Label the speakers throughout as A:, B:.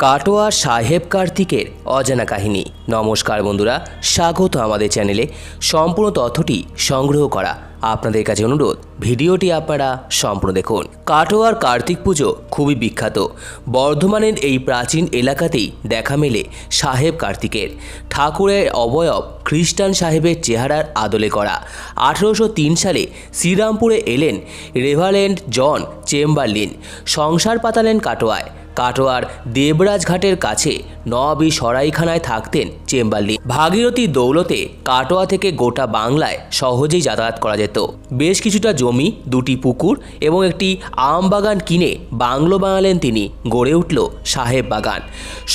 A: কাটোয়া সাহেব কার্তিকের অজানা কাহিনী। নমস্কার বন্ধুরা, স্বাগত আমাদের চ্যানেলে। সম্পূর্ণ তথ্যটি সংগ্রহ করা আপনাদের কাছে অনুরোধ, ভিডিওটি আপনারা সম্পূর্ণ দেখুন। কাটোয়ার কার্তিক পুজো খুবই বিখ্যাত। বর্ধমানের এই প্রাচীন এলাকাতেই দেখা মেলে সাহেব কার্তিকের। ঠাকুরের অবয়ব খ্রিস্টান সাহেবের চেহারার আদলে করা। 1803 সালে শ্রীরামপুরে এলেন রেভারেন্ড জন চেম্বারলিন। সংসার পাতালেন কাটোয়ায়। কাটোয়ার দেবরাজ ঘাটের কাছে নবাবী সরাইখানায় থাকতেন চেম্বারলিন। ভাগীরথীর দৌলতে কাটোয়া থেকে গোটা বাংলায় সহজেই যাতায়াত করা যেত। বেশ কিছুটা জমি, দুটি পুকুর এবং একটি আম বাগান কিনে বাংলো বানালেন তিনি। গড়ে উঠল সাহেব বাগান।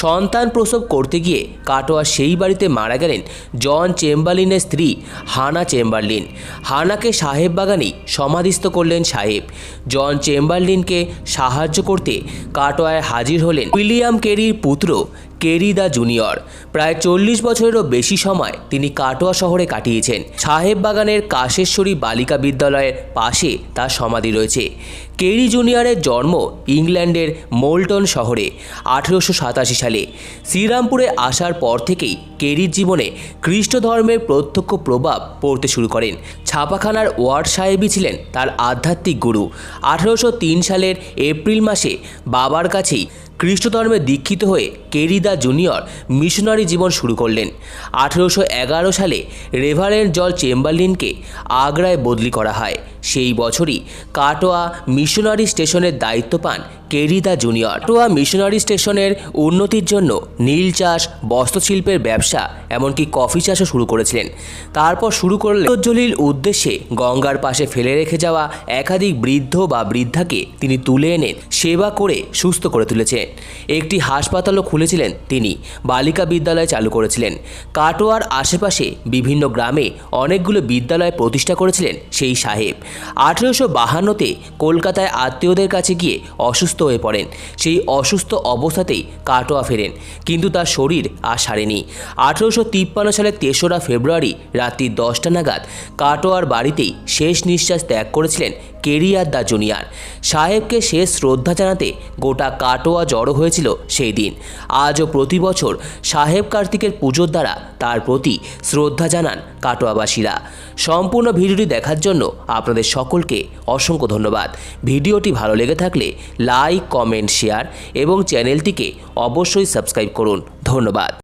A: সন্তান প্রসব করতে গিয়ে কাটোয়া সেই বাড়িতে মারা গেলেন জন চেম্বারলিনের স্ত্রী হানা চেম্বারলিন। হানাকে সাহেব বাগানেই সমাধিস্থ করলেন সাহেব। জন চেম্বারলিনকে সাহায্য করতে কাটোয়ায় হাজির হলেন উইলিয়াম কেরির পুত্র কেরি দ্য জুনিয়র। প্রায় 40 বছরেরও বেশি সময় তিনি কাটোয়া শহরে কাটিয়েছেন। সাহেব বাগানের কাশেশ্বরী বালিকা বিদ্যালয়ের পাশে তার সমাধি রয়েছে। কেরি জুনিয়রের জন্ম ইংল্যান্ডের মোল্টন শহরে 1887 সালে। শ্রীরামপুরে আসার পর থেকেই কেরির জীবনে খ্রিস্ট ধর্মের প্রত্যক্ষ প্রভাব পড়তে শুরু করেন। ছাপাখানার ওয়ার্ড সাহেবই ছিলেন তার আধ্যাত্মিক গুরু। 1803 সালের এপ্রিল মাসে বাবার কাছেই খ্রিস্ট ধর্মে দীক্ষিত হয়ে কেরি দ্য জুনিয়র মিশনারি জীবন শুরু করলেন। 1811 সালে রেভারেন্ড জন চেম্বারলিনকে আগ্রায় বদলি করা হয়। সেই বছরই কাটোয়া মিশনারি স্টেশনের দায়িত্ব পান Carey the junior. Katwa missionary স্টেশনের উন্নতির জন্য নীল চাষ, বস্ত্রশিল্পের ব্যবসা, এমনকি কফি চাষও শুরু করেছিলেন। তারপর শুরু করলেন উজ্জ্বলীর উদ্দেশ্যে গঙ্গার পাশে ফেলে রেখে যাওয়া একাধিক বৃদ্ধ বা বৃদ্ধাকে তিনি তুলে এনে সেবা করে সুস্থ করে তুলেছেন। একটি হাসপাতালও খুলেছিলেন তিনি। বালিকা বিদ্যালয় চালু করেছিলেন। কাটোয়ার আশেপাশে বিভিন্ন গ্রামে অনেকগুলো বিদ্যালয় প্রতিষ্ঠা করেছিলেন সেই সাহেব। 1852তে কলকাতায় আত্মীয়দের কাছে গিয়ে অসুস্থ হয়ে পড়েন। সেই অসুস্থ অবস্থাতেই কাটোয়া ফেরেন, কিন্তু তার শরীর আর সারেনি। 1853 সালের 3রা ফেব্রুয়ারি রাত্রি 10টা নাগাদ কাটোয়ার বাড়িতেই শেষ নিঃশ্বাস ত্যাগ করেছিলেন কেরি দ্য জুনিয়র। সাহেবকে শেষ শ্রদ্ধা জানাতে গোটা কাটোয়া জড়ো হয়েছিল সেই দিন। আজও প্রতি বছর সাহেব কার্তিকের পুজোর দ্বারা তার প্রতি শ্রদ্ধা জানান কাটোয়াবাসীরা। সম্পূর্ণ ভিডিওটি দেখার জন্য আপনাদের সকলকে অসংখ্য ধন্যবাদ। ভিডিওটি ভালো লেগে থাকলে লাইক, কমেন্ট, শেয়ার এবং চ্যানেলটিকে অবশ্যই সাবস্ক্রাইব করুন। ধন্যবাদ।